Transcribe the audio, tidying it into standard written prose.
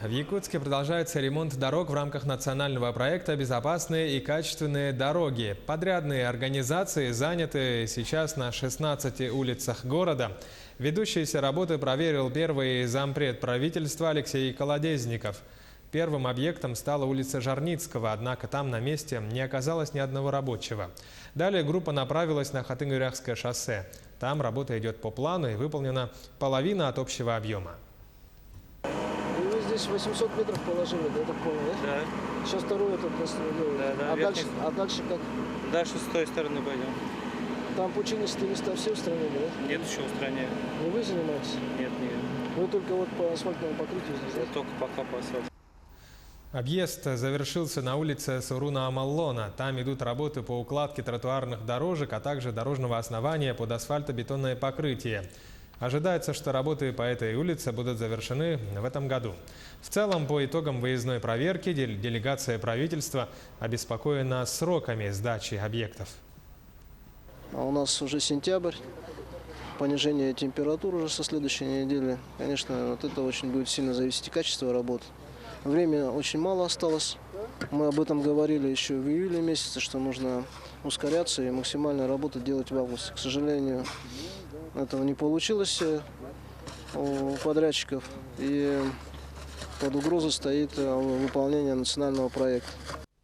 В Якутске продолжается ремонт дорог в рамках национального проекта «Безопасные и качественные дороги». Подрядные организации заняты сейчас на 16 улицах города. Ведущиеся работы проверил первый зампред правительства Алексей Колодезников. Первым объектом стала улица Жарницкого, однако там на месте не оказалось ни одного рабочего. Далее группа направилась на Хатынь-Уряхское шоссе. Там работа идет по плану и выполнена половина от общего объема. Здесь 800 метров положили, да, я так понял, да? Да. Сейчас второй этот делают. Да, А дальше как? Дальше с той стороны пойдем. Там пучинистые места все устранили, да? Нет, еще устраняем. Не вы занимаетесь? Нет, нет. Вы только вот по асфальтному покрытию здесь, да? Только пока по асфальту. Объезд завершился на улице Суруна-Амаллона. Там идут работы по укладке тротуарных дорожек, а также дорожного основания под асфальтобетонное покрытие. Ожидается, что работы по этой улице будут завершены в этом году. В целом, по итогам выездной проверки, делегация правительства обеспокоена сроками сдачи объектов. А у нас уже сентябрь, понижение температуры уже со следующей недели. Конечно, от этого очень будет сильно зависеть и качество работы. Времени очень мало осталось. Мы об этом говорили еще в июле месяце, что нужно ускоряться и максимально работу делать в августе. К сожалению, этого не получилось у подрядчиков, и под угрозой стоит выполнение национального проекта.